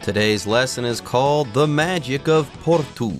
Today's lesson is called The Magic of Porto.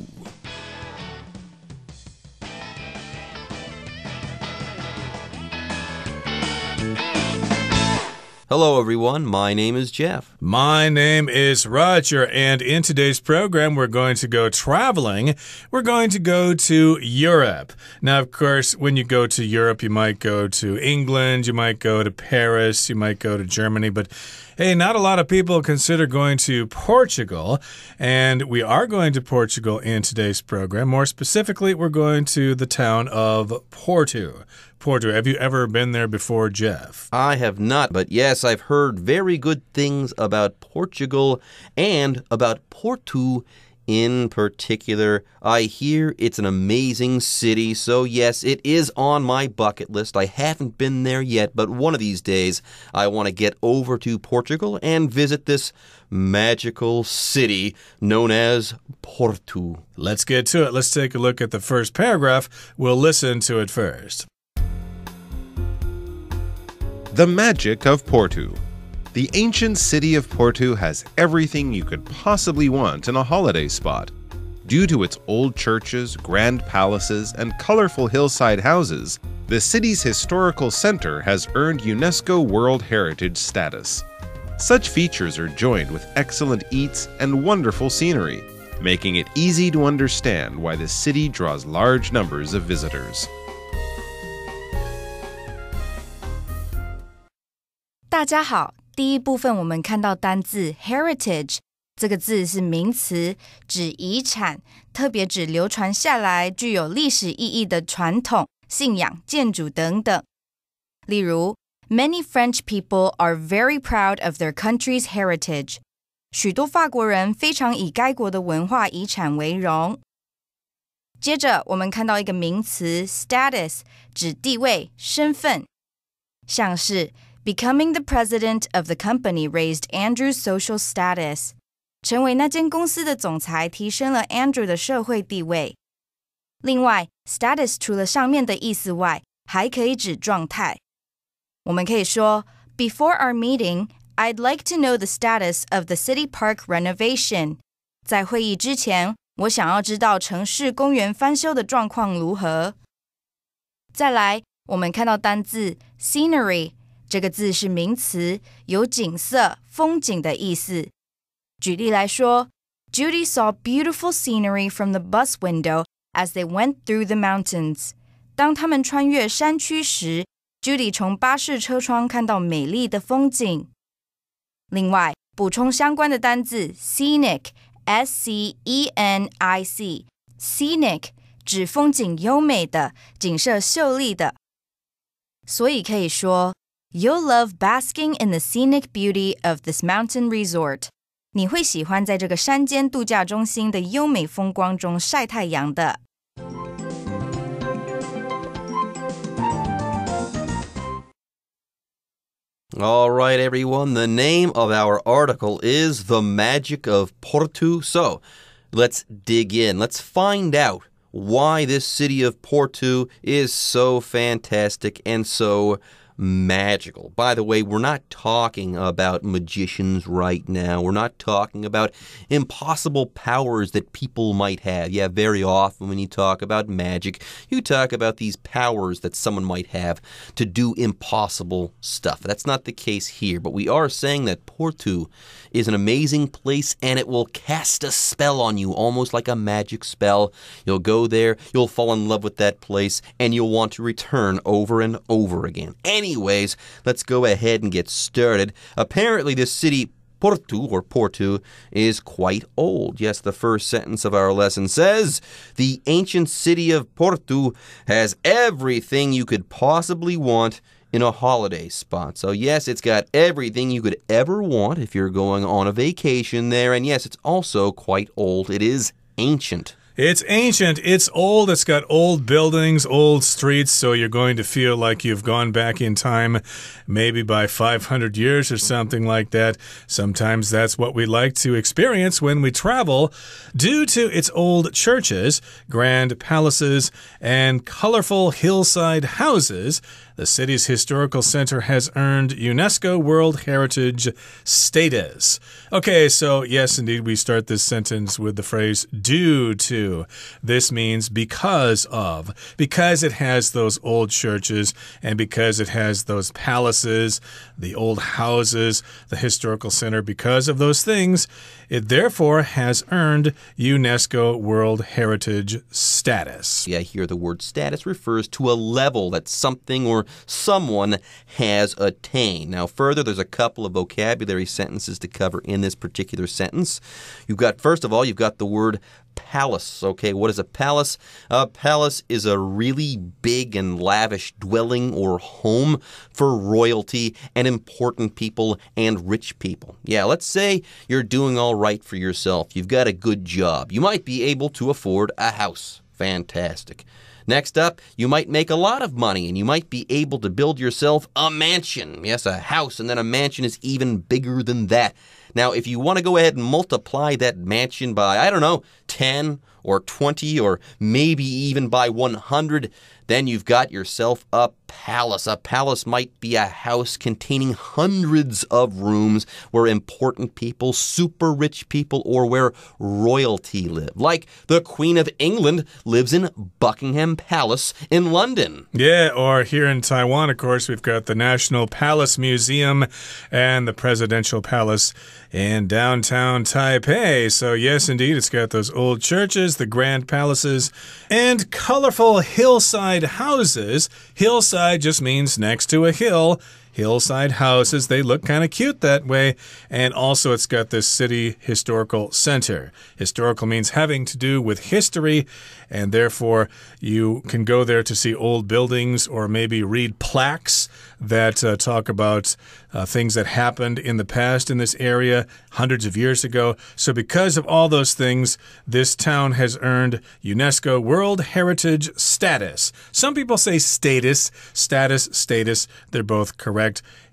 Hello, everyone. My name is Jeff. My name is Roger, and in today's program, we're going to go traveling. We're going to go to Europe. Now, of course, when you go to Europe, you might go to England, you might go to Paris, you might go to Germany, but hey, not a lot of people consider going to Portugal, and we are going to Portugal in today's program. More specifically, we're going to the town of Porto. Porto, have you ever been there before, Jeff? I have not, but yes, I've heard very good things about Portugal and about Porto in particular. I hear it's an amazing city, so yes, it is on my bucket list. I haven't been there yet, but one of these days I want to get over to Portugal and visit this magical city known as Porto. Let's get to it. Let's take a look at the first paragraph. We'll listen to it first. The magic of Porto. The ancient city of Porto has everything you could possibly want in a holiday spot. Due to its old churches, grand palaces, and colorful hillside houses, the city's historical center has earned UNESCO World Heritage status. Such features are joined with excellent eats and wonderful scenery, making it easy to understand why the city draws large numbers of visitors. 大家好，第一部分我们看到单字 heritage 这个字是名词，指遗产，特别指流传下来具有历史意义的传统、信仰、建筑等等。例如 Many French people are very proud of their country's heritage. 许多法国人非常以该国的文化遗产为荣。接着我们看到一个名词 status 指地位、身份，像是Becoming the president of the company raised Andrew's social status. 成为那间公司的总裁提升了 Andrew 的社会地位。另外 status 除了上面的意思外，还可以指状态。我们可以说 Before our meeting, I'd like to know the status of the city park renovation. 在会议之前，我想要知道城市公园翻修的状况如何。再来，我们看到单字 scenery这个字是名词，有景色、风景的意思。举例来说 Judy saw beautiful scenery from the bus window as they went through the mountains. 当他们穿越山区时 Judy 从巴士车窗看到美丽的风景。另外，补充相关的单字 scenic, S-C-E-N-I-C, scenic 指风景优美的、景色秀丽的。所以可以说You'll love basking in the scenic beauty of this mountain resort. 你会喜欢在这个山间度假中心的优美风光中晒太阳的。All right, everyone. The name of our article is The Magic of Porto. So, let's dig in. Let's find out why this city of Porto is so fantastic and so magical. By the way, we're not talking about magicians right now. We're not talking about impossible powers that people might have. Yeah, very often when you talk about magic, you talk about these powers that someone might have to do impossible stuff. That's not the case here, but we are saying that Porto is an amazing place and it will cast a spell on you, almost like a magic spell. You'll go there, you'll fall in love with that place, and you'll want to return over and over again. Anyways, let's go ahead and get started. Apparently, this city, Porto, is quite old. Yes, the first sentence of our lesson says, the ancient city of Porto has everything you could possibly want in a holiday spot. So yes, it's got everything you could ever want if you're going on a vacation there. And yes, it's also quite old. It is ancient. It's ancient, it's old, it's got old buildings, old streets, so you're going to feel like you've gone back in time maybe by 500 years or something like that. Sometimes that's what we like to experience when we travel. Due to its old churches, grand palaces, and colorful hillside houses, The city's historical center has earned UNESCO World Heritage status. Okay, so yes, indeed, we start this sentence with the phrase due to. This means because of. Because it has those old churches and because it has those palaces, the old houses, the historical center, because of those things, it therefore has earned UNESCO World Heritage status. Yeah, here the word status refers to a level that something or someone has attained. Now, further, there's a couple of vocabulary sentences to cover in this particular sentence. First of all, you've got the word palace. Okay, what is a palace? A palace is a really big and lavish dwelling or home for royalty and important people and rich people. Yeah, let's say you're doing all right for yourself. You've got a good job. You might be able to afford a house. Fantastic. Next up, you might make a lot of money and you might be able to build yourself a mansion. Yes, a house, and then a mansion is even bigger than that. Now, if you want to go ahead and multiply that mansion by, I don't know, 10 or 20 or maybe even by 100, then you've got yourself a palace. A palace might be a house containing hundreds of rooms where important people, super rich people, or where royalty live. Like the Queen of England lives in Buckingham Palace in London. Yeah, or here in Taiwan, of course, we've got the National Palace Museum and the Presidential Palace in downtown Taipei. So yes, indeed, it's got those old churches, the grand palaces, and colorful hillside houses. Hillside just means next to a hill. Hillside houses, they look kind of cute that way. And also it's got this city historical center. Historical means having to do with history, and therefore you can go there to see old buildings or maybe read plaques that talk about things that happened in the past in this area hundreds of years ago. So because of all those things, this town has earned UNESCO World Heritage status. Some people say status. Status. They're both correct.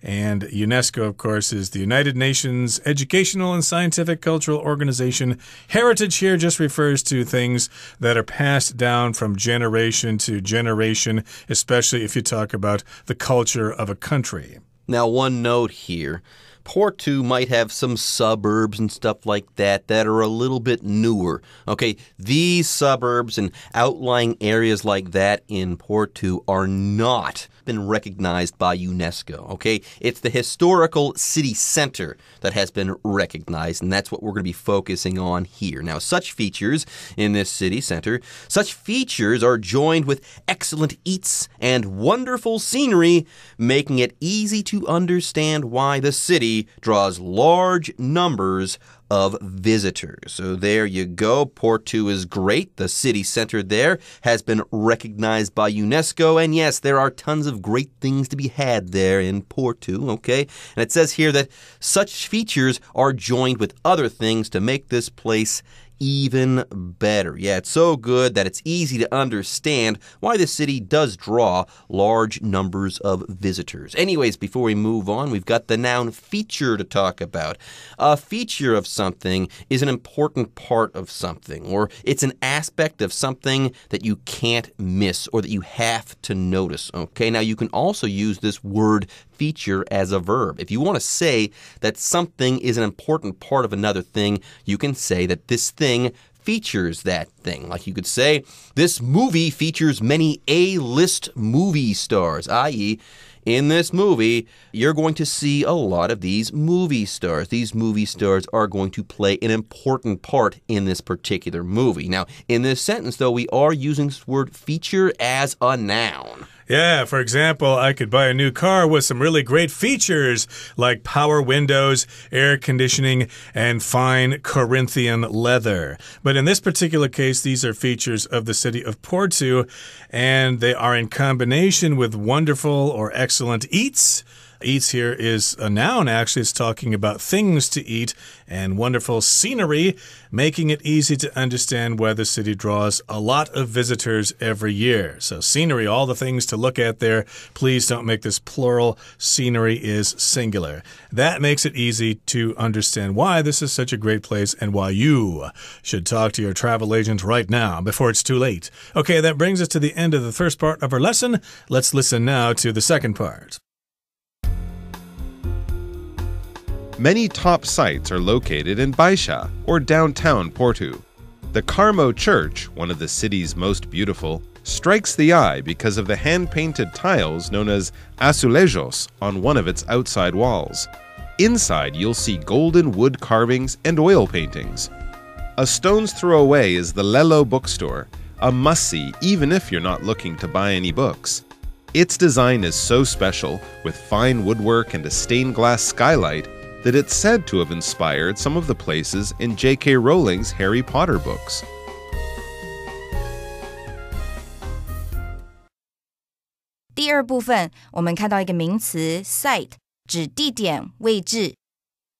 And UNESCO, of course, is the United Nations Educational and Scientific Cultural Organization. Heritage here just refers to things that are passed down from generation to generation, especially if you talk about the culture of a country. Now, one note here. Porto might have some suburbs and stuff like that are a little bit newer. Okay, these suburbs and outlying areas like that in Porto are not been recognized by UNESCO. Okay, it's the historical city center that has been recognized, and that's what we're going to be focusing on here. Now, such features in this city center, such features are joined with excellent eats and wonderful scenery, making it easy to understand why the city draws large numbers of visitors. So there you go. Porto is great. The city center there has been recognized by UNESCO. And yes, there are tons of great things to be had there in Porto, okay? And it says here that such features are joined with other things to make this place even better. Yeah, it's so good that it's easy to understand why the city does draw large numbers of visitors. Anyways, before we move on, we've got the noun feature to talk about. A feature of something is an important part of something, or it's an aspect of something that you can't miss or that you have to notice. Okay, now you can also use this word feature as a verb. If you want to say that something is an important part of another thing, you can say that this thing features that thing. Like you could say, this movie features many A-list movie stars, i.e., in this movie, you're going to see a lot of these movie stars. These movie stars are going to play an important part in this particular movie. Now, in this sentence, though, we are using this word feature as a noun. Yeah, for example, I could buy a new car with some really great features like power windows, air conditioning, and fine Corinthian leather. But in this particular case, these are features of the city of Porto, and they are in combination with wonderful or excellent eats, Eats here is a noun, actually. It's talking about things to eat and wonderful scenery, making it easy to understand why the city draws a lot of visitors every year. So scenery, all the things to look at there. Please don't make this plural. Scenery is singular. That makes it easy to understand why this is such a great place and why you should talk to your travel agent right now before it's too late. Okay, that brings us to the end of the first part of our lesson. Let's listen now to the second part. Many top sites are located in Baixa, or downtown Porto. The Carmo Church, one of the city's most beautiful, strikes the eye because of the hand-painted tiles known as azulejos on one of its outside walls. Inside, you'll see golden wood carvings and oil paintings. A stone's throw away is the Lelo bookstore, a must-see even if you're not looking to buy any books. Its design is so special, with fine woodwork and a stained glass skylight, that it's said to have inspired some of the places in J.K. Rowling's Harry Potter books. 第二部分，我们看到一个名词 site， 指地点、位置。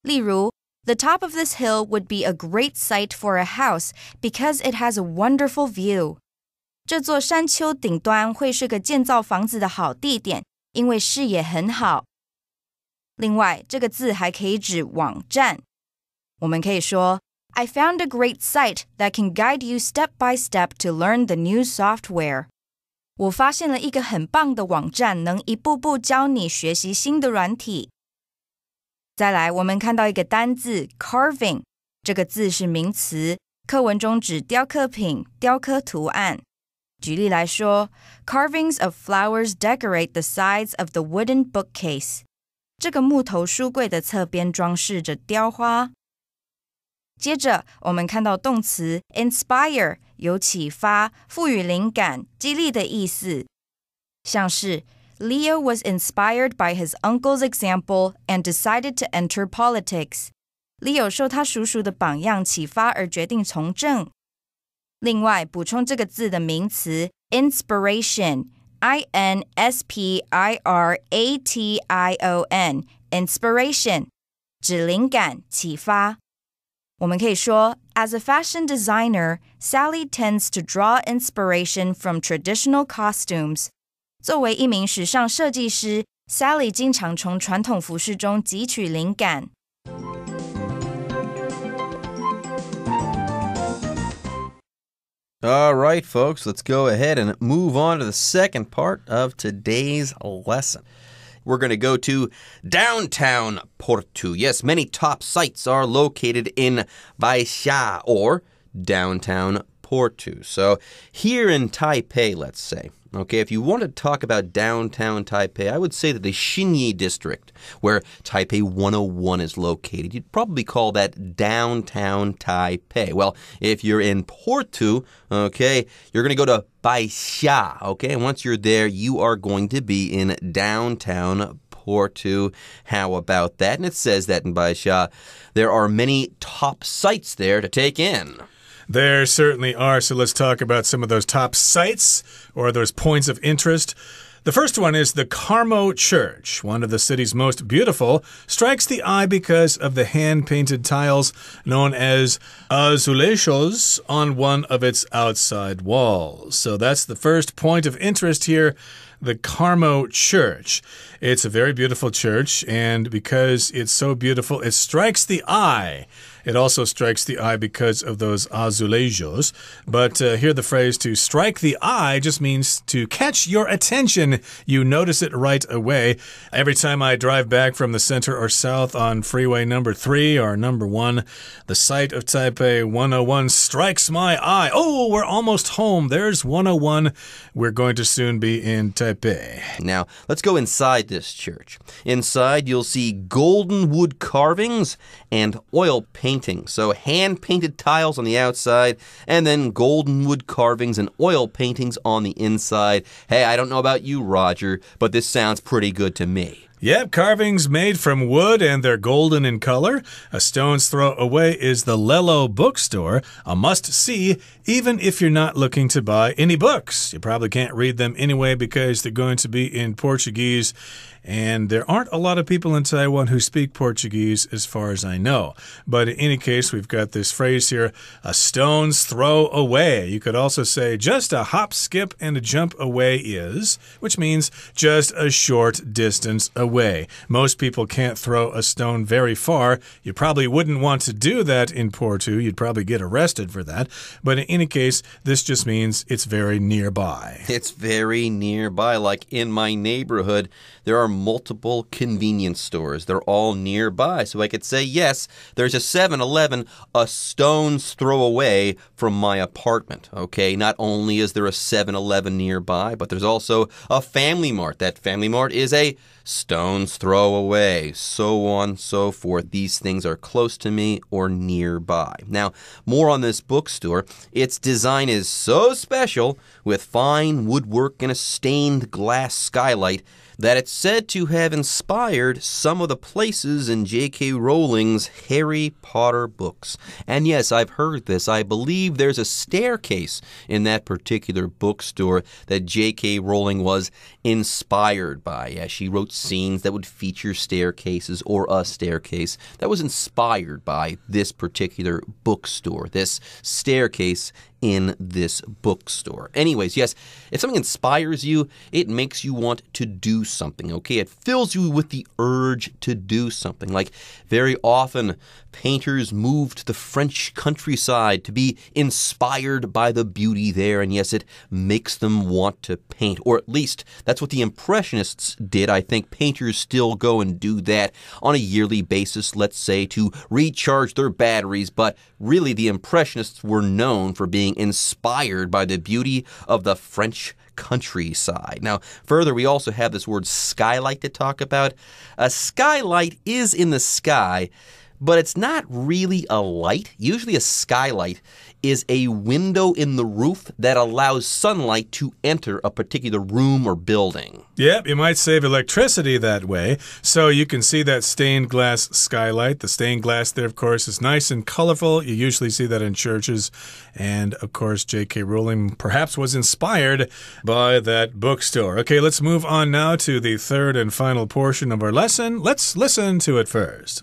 例如 The top of this hill would be a great site for a house because it has a wonderful view. 这座山丘顶端会是个建造房子的好地点，因为视野很好。另外，这个字还可以指网站。我们可以说 I found a great site that can guide you step by step to learn the new software. 我发现了一个很棒的网站，能一步步教你学习新的软体。再来，我们看到一个单字 carving， 这个字是名词，课文中指雕刻品、雕刻图案。举例来说 Carvings of flowers decorate the sides of the wooden bookcase. 这个木头书柜的侧边装饰着雕花。接着，我们看到动词 inspire， 有启发、赋予灵感、激励的意思。像是 Leo was inspired by his uncle's example and decided to enter politics. Leo 受他叔叔的榜样启发而决定从政。另外，补充这个字的名词 inspiration，inspiration， inspiration， 指灵感、启发。我们可以说 As a fashion designer, Sally tends to draw inspiration from traditional costumes. 作为一名时尚设计师 Sally 经常从传统服饰中汲取灵感。All right, folks, let's go ahead and move on to the second part of today's lesson. We're going to go to downtown Porto. Yes, many top sites are located in Baixa, or downtown Porto. So here in Taipei, let's say, okay, if you want to talk about downtown Taipei, I would say that the Xinyi district, where Taipei 101 is located, you'd probably call that downtown Taipei. Well, if you're in Porto, okay, you're going to go to Baixa, okay? And once you're there, you are going to be in downtown Porto. How about that? And it says that in Baixa, there are many top sites there to take in. There certainly are, so let's talk about some of those top sites or those points of interest. The first one is the Carmo Church, one of the city's most beautiful, strikes the eye because of the hand-painted tiles known as azulejos on one of its outside walls. So that's the first point of interest here, the Carmo Church. It's a very beautiful church, and because it's so beautiful, it strikes the eye. It also strikes the eye because of those azulejos. But here the phrase to strike the eye just means to catch your attention. You notice it right away. Every time I drive back from the center or south on freeway number 3 or number 1, the sight of Taipei 101 strikes my eye. Oh, we're almost home. There's 101. We're going to soon be in Taipei. Now, let's go inside this church. Inside, you'll see golden wood carvings and oil paintings. So hand-painted tiles on the outside, and then golden wood carvings and oil paintings on the inside. Hey, I don't know about you, Roger, but this sounds pretty good to me. Yep, carvings made from wood and they're golden in color. A stone's throw away is the Lelo bookstore, a must-see even if you're not looking to buy any books. You probably can't read them anyway because they're going to be in Portuguese. And there aren't a lot of people in Taiwan who speak Portuguese as far as I know. But in any case, we've got this phrase here, a stone's throw away. You could also say just a hop, skip, and a jump away is, which means just a short distance away. Most people can't throw a stone very far. You probably wouldn't want to do that in Porto. You'd probably get arrested for that. But in any case, this just means it's very nearby. It's very nearby. Like in my neighborhood, there are multiple convenience stores. They're all nearby. So I could say, yes, there's a 7-Eleven a stone's throw away from my apartment. Okay, not only is there a 7-Eleven nearby, but there's also a Family Mart. That Family Mart is a stone's throw away, so on, so forth. These things are close to me or nearby. Now, more on this bookstore. Its design is so special, with fine woodwork and a stained glass skylight, that it's said to have inspired some of the places in J.K. Rowling's Harry Potter books. And yes, I've heard this. I believe there's a staircase in that particular bookstore that J.K. Rowling was inspired by. Yeah, she wrote scenes that would feature staircases or a staircase that was inspired by this particular bookstore, this staircase in this bookstore. Anyways, yes, if something inspires you, it makes you want to do something, okay? It fills you with the urge to do something. Like very often, painters move to the French countryside to be inspired by the beauty there, and yes, it makes them want to paint, or at least that's what the Impressionists did. I think painters still go and do that on a yearly basis, let's say, to recharge their batteries, but really the Impressionists were known for being inspired by the beauty of the French countryside. Now, further, we also have this word skylight to talk about. A skylight is in the sky, but it's not really a light. Usually a skylight is a window in the roof that allows sunlight to enter a particular room or building. Yep, you might save electricity that way. So you can see that stained glass skylight. The stained glass there, of course, is nice and colorful. You usually see that in churches. And, of course, J.K. Rowling perhaps was inspired by that bookstore. Okay, let's move on now to the third and final portion of our lesson. Let's listen to it first.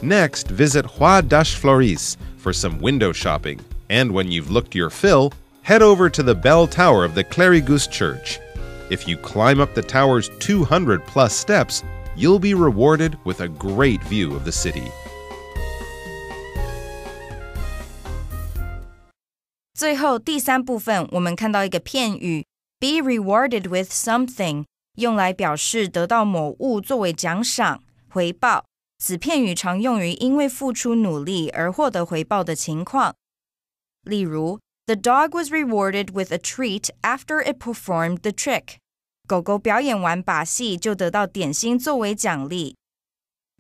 Next, visit Rua das Flores for some window shopping. And when you've looked your fill, head over to the bell tower of the Clerigus Church. If you climb up the tower's 200-plus steps, you'll be rewarded with a great view of the city. 最后第三部分，我们看到一个片语 be rewarded with something， 用来表示得到某物作为奖赏、回报。此片语常用于因为付出努力而获得回报的情况。例如 The dog was rewarded with a treat after it performed the trick. 狗狗表演完把戏就得到点心作为奖励。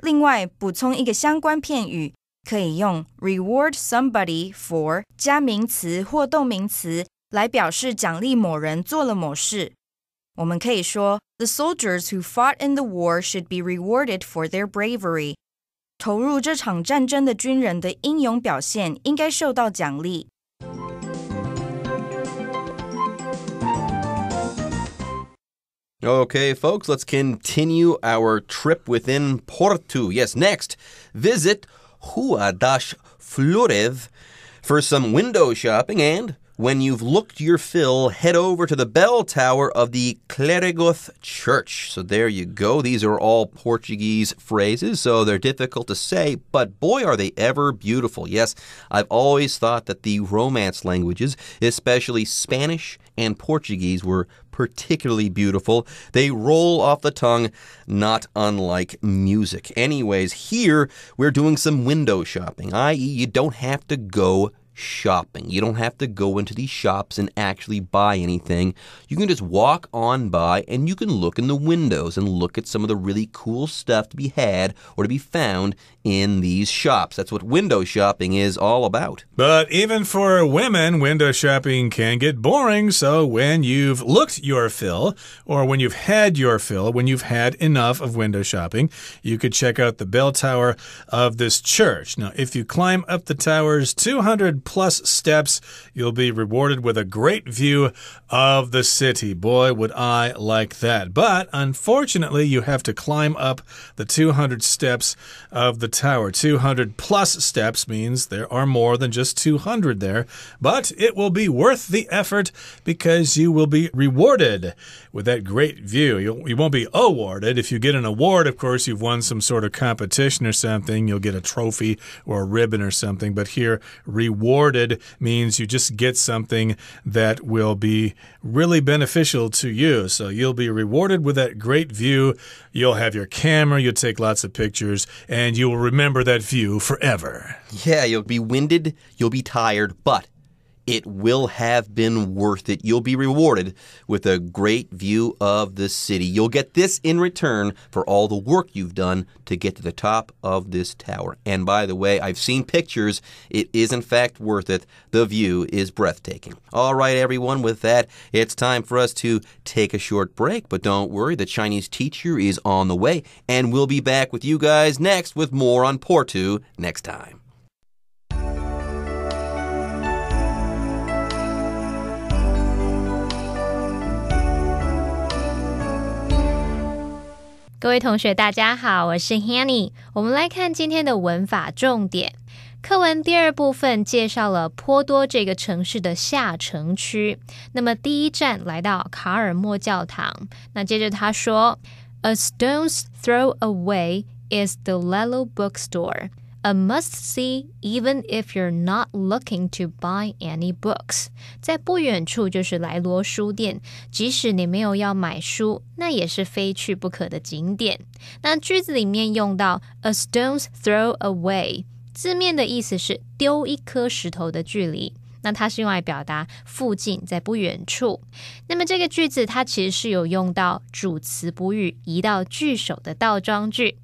另外，补充一个相关片语，可以用 reward somebody for 加名词或动名词来表示奖励某人做了某事。我们可以说 The soldiers who fought in the war should be rewarded for their bravery. 投入这场战争的军人的英勇表现应该受到奖励。Okay, folks, let's continue our trip within Porto. Yes, next, visit Rua das Flores for some window shopping, and when you've looked your fill, head over to the bell tower of the Clerigus Church. So there you go. These are all Portuguese phrases, so they're difficult to say, but boy, are they ever beautiful. Yes, I've always thought that the Romance languages, especially Spanish and Portuguese, were particularly beautiful. They roll off the tongue, not unlike music. Anyways, here we're doing some window shopping, i.e. you don't have to go shopping. You don't have to go into these shops and actually buy anything. You can just walk on by and you can look in the windows and look at some of the really cool stuff to be had or to be found in these shops. That's what window shopping is all about. But even for women, window shopping can get boring. So when you've looked your fill, or when you've had your fill, when you've had enough of window shopping, you could check out the bell tower of this church. Now, if you climb up the tower's 200+ steps, you'll be rewarded with a great view of the city. Boy, would I like that. But unfortunately, you have to climb up the 200 steps of the tower. 200+ steps means there are more than just 200 there, but it will be worth the effort because you will be rewarded with that great view. You won't be awarded. If you get an award, of course, you've won some sort of competition or something. You'll get a trophy or a ribbon or something. But here, rewarded means you just get something that will be really beneficial to you. So you'll be rewarded with that great view. You'll have your camera, you'll take lots of pictures, and you will remember that view forever. Yeah, you'll be winded, you'll be tired, but it will have been worth it. You'll be rewarded with a great view of the city. You'll get this in return for all the work you've done to get to the top of this tower. And by the way, I've seen pictures. It is in fact worth it. The view is breathtaking. All right, everyone, with that, it's time for us to take a short break. But don't worry, the Chinese teacher is on the way, and we'll be back with you guys next with more on Portu next time.各位同学大家好，我是 Hanny。 我们来看今天的文法重点。课文第二部分介绍了波多这个城市的下城区。那么第一站来到卡尔默教堂。那接着他说 A stone's throw away is the Lelo bookstore.A must-see even if you're not looking to buy any books. 在不远处就是莱罗书店，即使你没有要买书，那也是非去不可的景点。那句子里面用到 a stone's throw away， 字面的意思是丢一颗石头的距离。那它是用来表达附近，在不远处。那么这个句子它其实是有用到主词补语移到句首的倒装句。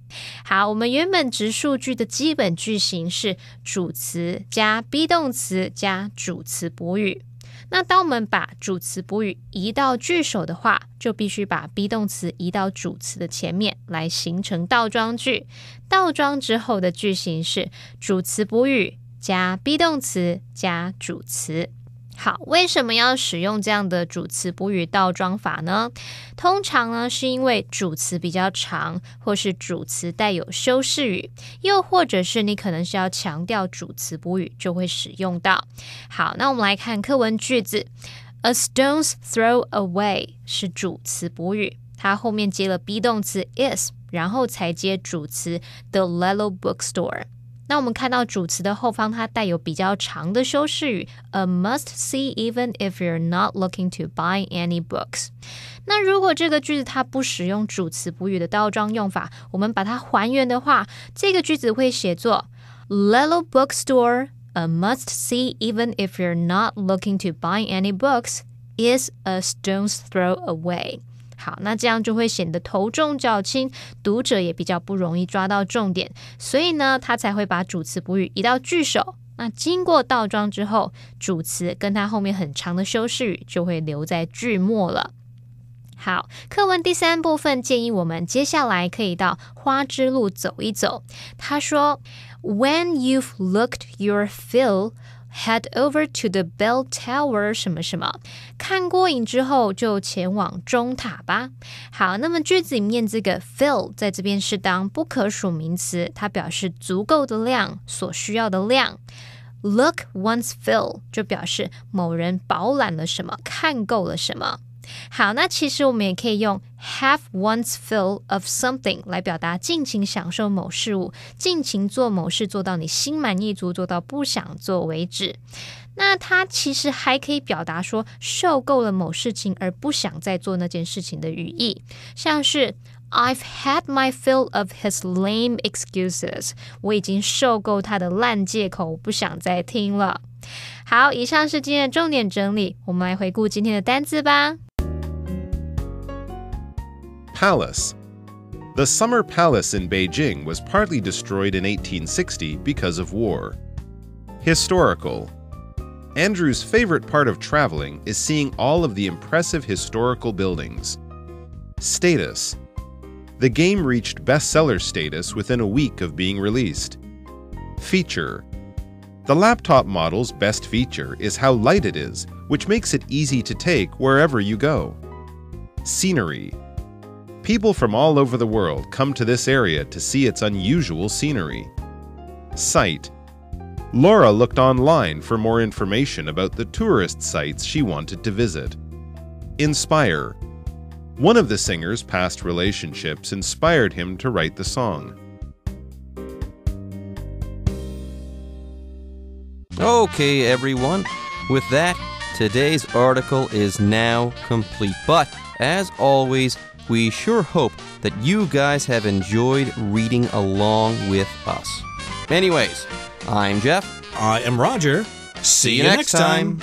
好，我们原本直述句的基本句型是主词加 be 动词加主词补语。那当我们把主词补语移到句首的话，就必须把 be 动词移到主词的前面来形成倒装句。倒装之后的句型是主词补语加 be 动词加主词。好，为什么要使用这样的主词补语倒装法呢？通常呢是因为主词比较长，或是主词带有修饰语，又或者是你可能是要强调主词补语，就会使用到。好，那我们来看课文句子。A stone's throw away 是主词补语，它后面接了 be 动词 is， 然后才接主词 the Lelo bookstore。那我们看到主词的后方它带有比较长的修饰语 A must see even if you're not looking to buy any books。 那如果这个句子它不使用主词补语的倒装用法，我们把它还原的话，这个句子会写作 Lelo bookstore A must see even if you're not looking to buy any books is a stone's throw away。好，那这样就会显得头重脚轻，读者也比较不容易抓到重点，所以呢，他才会把主词补语移到句首。那经过倒装之后，主词跟它后面很长的修饰语就会留在句末了。好，课文第三部分建议我们接下来可以到花之路走一走。他说 When you've looked your fill,Head over to the bell tower 什么什么，看过瘾之后就前往钟塔吧。好，那么句子里面这个 fill 在这边是当不可数名词，它表示足够的量，所需要的量。Look one's fill 就表示某人饱览了什么，看够了什么。好，那其实我们也可以用 have one's fill of something 来表达尽情享受某事物，尽情做某事，做到你心满意足，做到不想做为止。那它其实还可以表达说受够了某事情而不想再做那件事情的语义，像是I've had my fill of his lame excuses 我已经受够他的烂借口，我不想再听了。好，以上是今天的重点整理，我们来回顾今天的单字吧。Palace. The Summer Palace in Beijing was partly destroyed in 1860 because of war. Historical. Andrew's favorite part of traveling is seeing all of the impressive historical buildings. Status. The game reached bestseller status within a week of being released. Feature. The laptop model's best feature is how light it is, which makes it easy to take wherever you go. Scenery. People from all over the world come to this area to see its unusual scenery. Site. Laura looked online for more information about the tourist sites she wanted to visit. Inspire. One of the singer's past relationships inspired him to write the song. Okay, everyone. With that, today's article is now complete. But, as always, we sure hope that you guys have enjoyed reading along with us. Anyways, I'm Jeff. I am Roger. See you next time.